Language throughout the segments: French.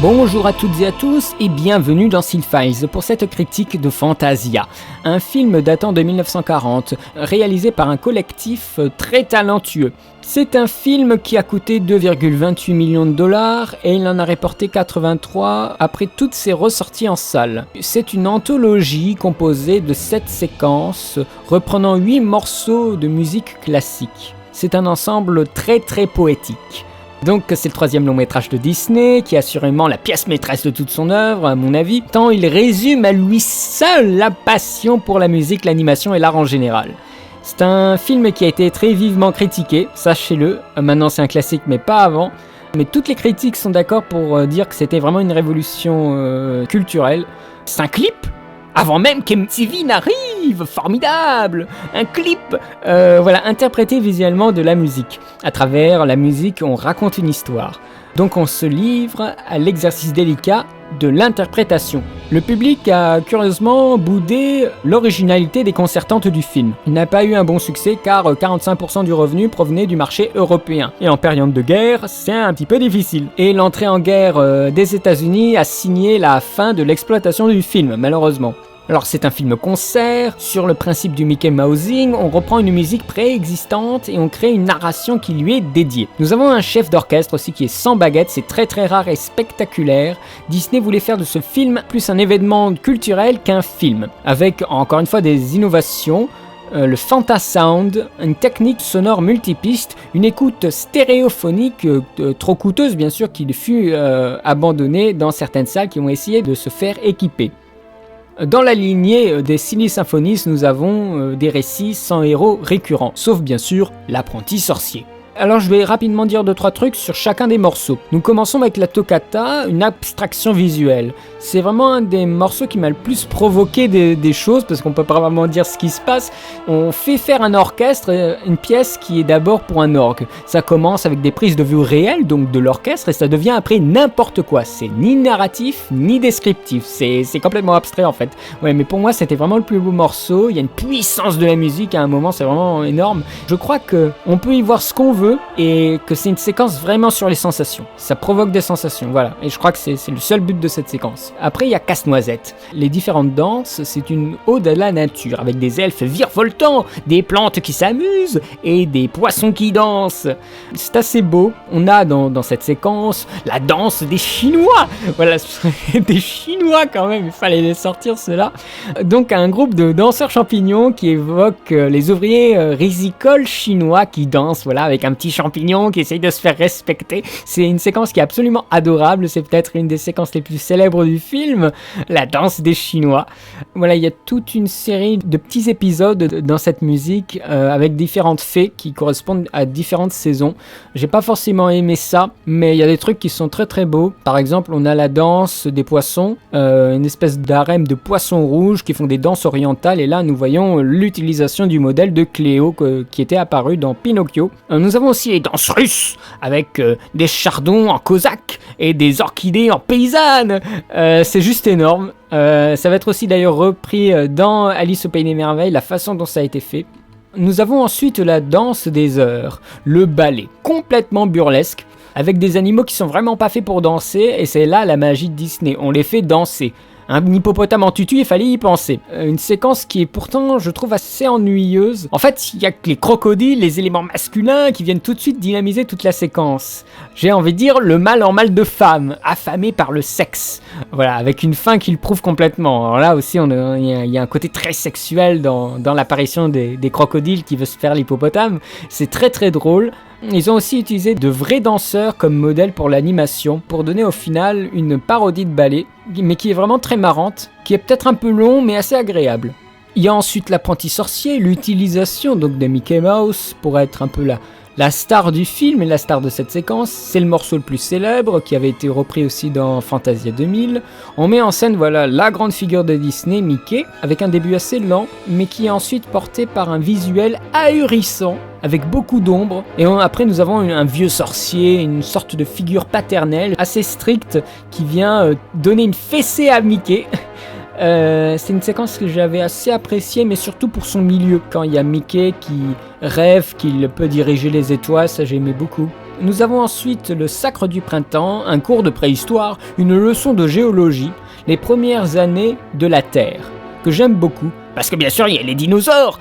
Bonjour à toutes et à tous et bienvenue dans Cinefiles pour cette critique de Fantasia, un film datant de 1940, réalisé par un collectif très talentueux. C'est un film qui a coûté 2,28 millions de dollars et il en a rapporté 83 après toutes ses ressorties en salle. C'est une anthologie composée de 7 séquences reprenant 8 morceaux de musique classique. C'est un ensemble très poétique. Donc c'est le troisième long métrage de Disney, qui est assurément la pièce maîtresse de toute son œuvre, à mon avis, tant il résume à lui seul la passion pour la musique, l'animation et l'art en général. C'est un film qui a été très vivement critiqué, sachez-le, maintenant c'est un classique mais pas avant, mais toutes les critiques sont d'accord pour dire que c'était vraiment une révolution culturelle. C'est un clip avant même qu'MTV n'arrive, formidable. Un clip, interprété visuellement de la musique. À travers la musique, on raconte une histoire. Donc on se livre à l'exercice délicat de l'interprétation. Le public a curieusement boudé l'originalité déconcertante du film. Il n'a pas eu un bon succès car 45% du revenu provenait du marché européen. Et en période de guerre, c'est un petit peu difficile. Et l'entrée en guerre des États-Unis a signé la fin de l'exploitation du film, malheureusement. Alors c'est un film-concert, sur le principe du Mickey Mousing, on reprend une musique préexistante et on crée une narration qui lui est dédiée. Nous avons un chef d'orchestre aussi qui est sans baguette, c'est très rare et spectaculaire. Disney voulait faire de ce film plus un événement culturel qu'un film, avec encore une fois des innovations, le Fantasound, une technique sonore multipiste, une écoute stéréophonique trop coûteuse bien sûr qui fut abandonnée dans certaines salles qui ont essayé de se faire équiper. Dans la lignée des Silly Symphonies, nous avons des récits sans héros récurrents, sauf bien sûr l'apprenti sorcier. Alors je vais rapidement dire 2-3 trucs sur chacun des morceaux. Nous commençons avec la toccata, une abstraction visuelle. C'est vraiment un des morceaux qui m'a le plus provoqué des choses, parce qu'on peut pas vraiment dire ce qui se passe. On fait faire un orchestre, une pièce qui est d'abord pour un orgue. Ça commence avec des prises de vue réelles, donc de l'orchestre, et ça devient après n'importe quoi. C'est ni narratif, ni descriptif. C'est complètement abstrait en fait. Ouais, mais pour moi c'était vraiment le plus beau morceau. Il y a une puissance de la musique à un moment, c'est vraiment énorme. Je crois qu'on peut y voir ce qu'on veut, et que c'est une séquence vraiment sur les sensations. Ça provoque des sensations, voilà. Et je crois que c'est le seul but de cette séquence. Après, il y a Casse-Noisette. Les différentes danses, c'est une ode à la nature, avec des elfes virevoltants, des plantes qui s'amusent, et des poissons qui dansent. C'est assez beau. On a dans cette séquence la danse des Chinois. Voilà, des Chinois quand même, il fallait les sortir ceux-là. Donc un groupe de danseurs champignons qui évoque les ouvriers rizicoles chinois qui dansent, voilà, avec un petit champignon qui essaye de se faire respecter. C'est une séquence qui est absolument adorable, c'est peut-être une des séquences les plus célèbres du film, la danse des Chinois. Voilà, il y a toute une série de petits épisodes dans cette musique avec différentes fées qui correspondent à différentes saisons. J'ai pas forcément aimé ça, mais il y a des trucs qui sont très beaux. Par exemple, on a la danse des poissons, une espèce d'harem de poissons rouges qui font des danses orientales, et là nous voyons l'utilisation du modèle de Cléo qui était apparu dans Pinocchio. Nous avons aussi les danses russes, avec des chardons en cosaque et des orchidées en paysanne. C'est juste énorme. Ça va être aussi d'ailleurs repris dans Alice au Pays des Merveilles, la façon dont ça a été fait. Nous avons ensuite la danse des heures, le ballet, complètement burlesque, avec des animaux qui sont vraiment pas faits pour danser, et c'est là la magie de Disney, on les fait danser. Un hippopotame en tutu, il fallait y penser. Une séquence qui est pourtant, je trouve, assez ennuyeuse. En fait, il y a que les crocodiles, les éléments masculins qui viennent tout de suite dynamiser toute la séquence. J'ai envie de dire le mâle en mal de femme, affamé par le sexe. Voilà, avec une fin qui le prouve complètement. Alors là aussi, il y a un côté très sexuel dans l'apparition des crocodiles qui veut se faire l'hippopotame. C'est très drôle. Ils ont aussi utilisé de vrais danseurs comme modèle pour l'animation, pour donner au final une parodie de ballet, mais qui est vraiment très marrante, qui est peut-être un peu long, mais assez agréable. Il y a ensuite l'apprenti sorcier, l'utilisation donc de Mickey Mouse pour être un peu la star du film et la star de cette séquence. C'est le morceau le plus célèbre qui avait été repris aussi dans Fantasia 2000. On met en scène la grande figure de Disney, Mickey, avec un début assez lent, mais qui est ensuite porté par un visuel ahurissant, avec beaucoup d'ombre. Et après nous avons un vieux sorcier, une sorte de figure paternelle assez stricte qui vient donner une fessée à Mickey. C'est une séquence que j'avais assez appréciée, mais surtout pour son milieu. Quand il y a Mickey qui rêve qu'il peut diriger les étoiles, ça j'aimais beaucoup. Nous avons ensuite le Sacre du Printemps, un cours de préhistoire, une leçon de géologie, les premières années de la Terre, que j'aime beaucoup. Parce que bien sûr, il y a les dinosaures.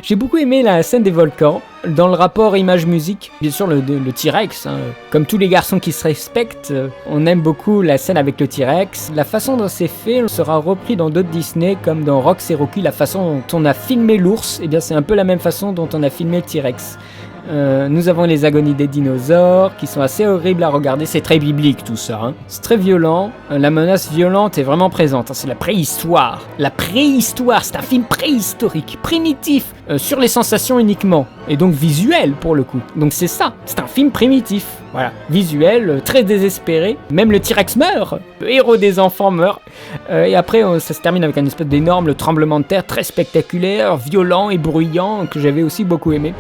J'ai beaucoup aimé la scène des volcans. Dans le rapport image-musique, bien sûr le T-Rex, hein. Comme tous les garçons qui se respectent, on aime beaucoup la scène avec le T-Rex. La façon dont c'est fait sera repris dans d'autres Disney, comme dans Rox et Rocky, la façon dont on a filmé l'ours, et bien c'est un peu la même façon dont on a filmé le T-Rex. Nous avons les agonies des dinosaures qui sont assez horribles à regarder, c'est très biblique tout ça, hein. C'est très violent, la menace violente est vraiment présente, hein. C'est la préhistoire, c'est un film préhistorique, primitif, sur les sensations uniquement, et donc visuel pour le coup, donc c'est ça, c'est un film primitif, voilà, visuel, très désespéré, même le T-Rex meurt, le héros des enfants meurt, et après ça se termine avec un espèce d'énorme tremblement de terre très spectaculaire, violent et bruyant, que j'avais aussi beaucoup aimé.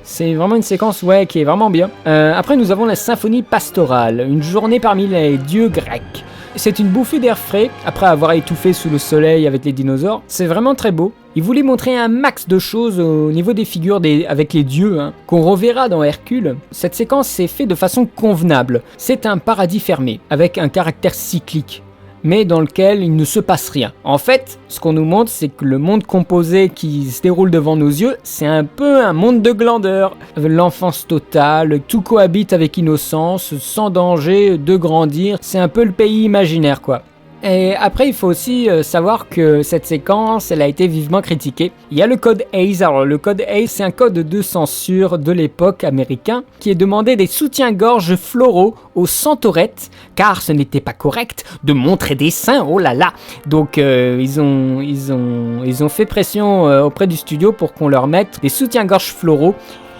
C'est vraiment une séquence qui est vraiment bien. Après nous avons la symphonie pastorale, une journée parmi les dieux grecs. C'est une bouffée d'air frais, après avoir étouffé sous le soleil avec les dinosaures. C'est vraiment très beau. Il voulait montrer un max de choses au niveau des figures avec les dieux, hein, qu'on reverra dans Hercule. Cette séquence s'est faite de façon convenable. C'est un paradis fermé, avec un caractère cyclique, mais dans lequel il ne se passe rien. En fait, ce qu'on nous montre, c'est que le monde composé qui se déroule devant nos yeux, c'est un peu un monde de glandeurs. L'enfance totale, tout cohabite avec innocence, sans danger de grandir, c'est un peu le pays imaginaire quoi. Et après, il faut aussi savoir que cette séquence, elle a été vivement critiquée. Il y a le code Hays. Alors, le code Hays, c'est un code de censure de l'époque américain qui est demandé des soutiens-gorge floraux aux centaurettes, car ce n'était pas correct de montrer des seins. Oh là là. Donc, ils ont fait pression auprès du studio pour qu'on leur mette des soutiens-gorge floraux.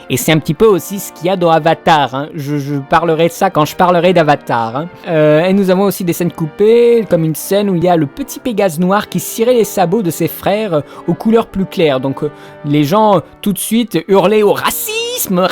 Et c'est un petit peu aussi ce qu'il y a dans Avatar, hein. Je parlerai de ça quand je parlerai d'Avatar, hein. Et nous avons aussi des scènes coupées, comme une scène où il y a le petit Pégase noir qui cirait les sabots de ses frères aux couleurs plus claires. Donc les gens tout de suite hurlaient au racisme,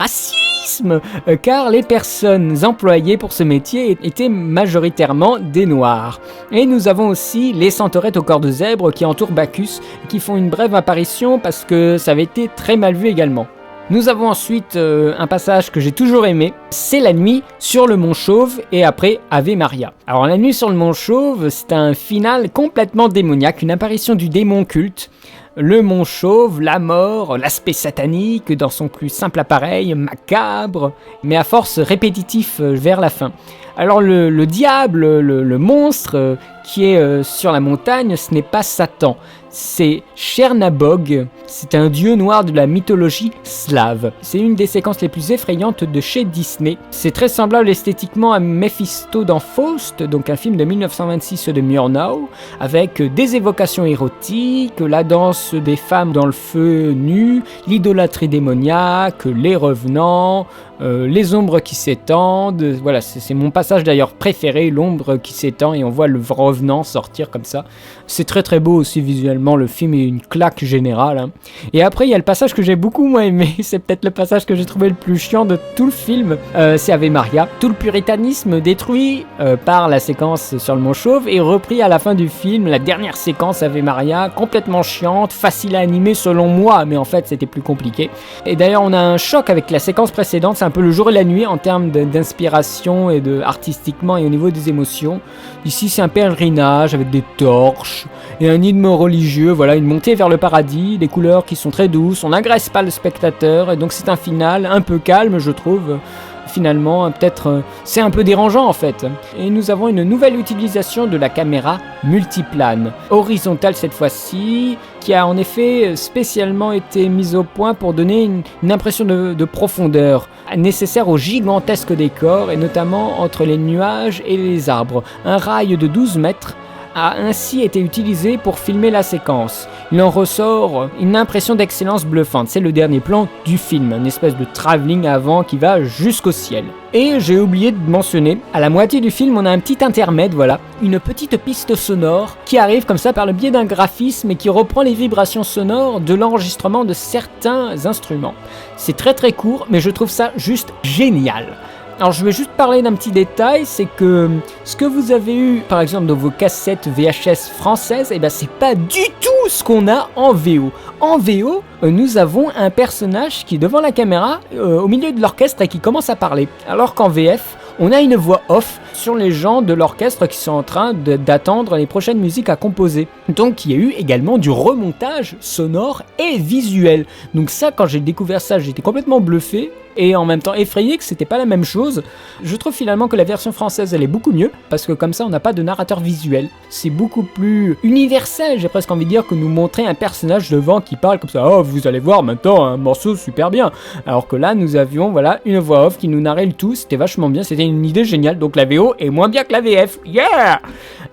car les personnes employées pour ce métier étaient majoritairement des noirs. Et nous avons aussi les centaurettes au corps de zèbre qui entourent Bacchus, qui font une brève apparition parce que ça avait été très mal vu également. Nous avons ensuite un passage que j'ai toujours aimé, c'est la nuit sur le Mont Chauve et après Ave Maria. Alors la nuit sur le Mont Chauve, c'est un final complètement démoniaque, une apparition du démon culte. Le Mont Chauve, la mort, l'aspect satanique dans son plus simple appareil, macabre, mais à force répétitif vers la fin. Alors le diable, le monstre qui est sur la montagne, ce n'est pas Satan, c'est Chernabog, c'est un dieu noir de la mythologie slave. C'est une des séquences les plus effrayantes de chez Disney. C'est très semblable esthétiquement à Mephisto dans Faust, donc un film de 1926 de Murnau, avec des évocations érotiques, la danse des femmes dans le feu nu, l'idolâtrie démoniaque, les revenants, les ombres qui s'étendent. Voilà, c'est mon passage d'ailleurs préféré, l'ombre qui s'étend et on voit le revenant sortir comme ça. C'est très très beau aussi visuellement, le film est une claque générale, hein. Et après il y a le passage que j'ai beaucoup moins aimé, c'est peut-être le passage que j'ai trouvé le plus chiant de tout le film, c'est Ave Maria. Tout le puritanisme détruit par la séquence sur le Mont Chauve et repris à la fin du film, la dernière séquence Ave Maria, complètement chiante, facile à animer selon moi, mais en fait c'était plus compliqué. Et d'ailleurs on a un choc avec la séquence précédente, c'est un peu le jour et la nuit en termes d'inspiration et artistiquement et au niveau des émotions. Ici c'est un pèlerinage avec des torches et un hymne religieux, voilà, une montée vers le paradis, des couleurs qui sont très douces, on n'agresse pas le spectateur et donc c'est un final un peu calme je trouve. Finalement, peut-être c'est un peu dérangeant en fait. Et nous avons une nouvelle utilisation de la caméra multiplane, horizontale cette fois-ci, qui a en effet spécialement été mise au point pour donner une impression de profondeur nécessaire au gigantesque décor et notamment entre les nuages et les arbres. Un rail de 12 mètres a ainsi été utilisé pour filmer la séquence. Il en ressort une impression d'excellence bluffante. C'est le dernier plan du film, une espèce de travelling avant qui va jusqu'au ciel. Et j'ai oublié de mentionner, à la moitié du film, on a un petit intermède, voilà, une petite piste sonore qui arrive comme ça par le biais d'un graphisme et qui reprend les vibrations sonores de l'enregistrement de certains instruments. C'est très très court, mais je trouve ça juste génial. Alors je vais juste parler d'un petit détail, c'est que ce que vous avez eu par exemple dans vos cassettes VHS françaises, et ben c'est pas du tout ce qu'on a en VO. En VO, nous avons un personnage qui est devant la caméra, au milieu de l'orchestre et qui commence à parler. Alors qu'en VF, on a une voix off sur les gens de l'orchestre qui sont en train d'attendre les prochaines musiques à composer. Donc il y a eu également du remontage sonore et visuel. Donc ça, quand j'ai découvert ça, j'étais complètement bluffé et en même temps effrayé que c'était pas la même chose. Je trouve finalement que la version française elle est beaucoup mieux parce que comme ça on n'a pas de narrateur visuel. C'est beaucoup plus universel, j'ai presque envie de dire, que nous montrer un personnage devant qui parle comme ça. Oh, vous allez voir maintenant un morceau super bien. Alors que là nous avions voilà une voix off qui nous narrait le tout, c'était vachement bien, c'était une idée géniale. Donc la VO est moins bien que la VF. Yeah!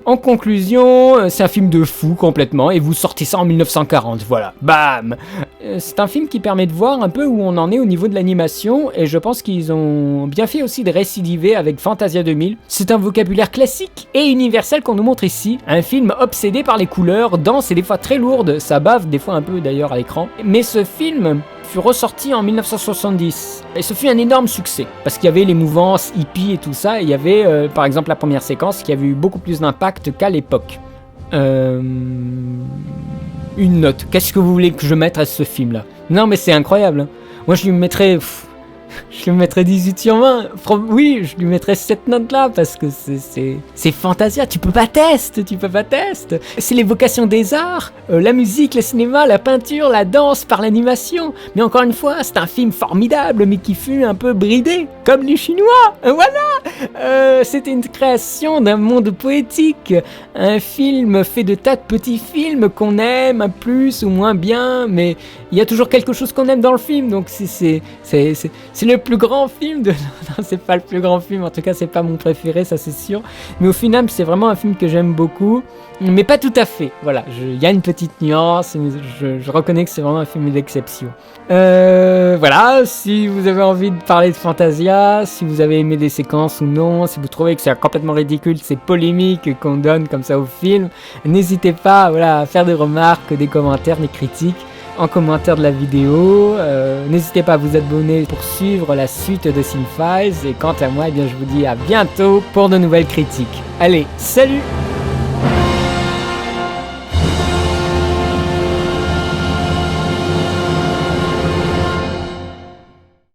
En conclusion, c'est un film de fou complètement et vous sortez ça en 1940, voilà, bam! C'est un film qui permet de voir un peu où on en est au niveau de l'animation et je pense qu'ils ont bien fait aussi de récidiver avec Fantasia 2000. C'est un vocabulaire classique et universel qu'on nous montre ici, un film obsédé par les couleurs, dense et des fois très lourde, ça bave des fois un peu d'ailleurs à l'écran, mais ce film fut ressorti en 1970 et ce fut un énorme succès parce qu'il y avait les mouvances hippies et tout ça et il y avait par exemple la première séquence qui avait eu beaucoup plus d'impact qu'à l'époque. Une note, qu'est-ce que vous voulez que je mette à ce film là? Non mais c'est incroyable, hein. Moi je lui mettrais 18 sur 20. Oui, je lui mettrais cette note-là parce que c'est Fantasia. Tu peux pas tester. C'est l'évocation des arts, la musique, le cinéma, la peinture, la danse par l'animation. Mais encore une fois, c'est un film formidable, mais qui fut un peu bridé, comme les Chinois. Voilà. C'était une création d'un monde poétique. Un film fait de tas de petits films qu'on aime plus ou moins bien, mais il y a toujours quelque chose qu'on aime dans le film. Donc c'est le plus grand film de... Non, c'est pas le plus grand film, en tout cas c'est pas mon préféré, ça c'est sûr. Mais au final c'est vraiment un film que j'aime beaucoup, mais pas tout à fait. Voilà, il y a une petite nuance, je reconnais que c'est vraiment un film d'exception. Voilà, si vous avez envie de parler de Fantasia, si vous avez aimé des séquences ou non, si vous trouvez que c'est complètement ridicule, c'est polémique qu'on donne comme ça au film, n'hésitez pas voilà, à faire des remarques, des commentaires, des critiques en commentaire de la vidéo. N'hésitez pas à vous abonner pour suivre la suite de Cinefiles. Et quant à moi, eh bien, je vous dis à bientôt pour de nouvelles critiques. Allez, salut!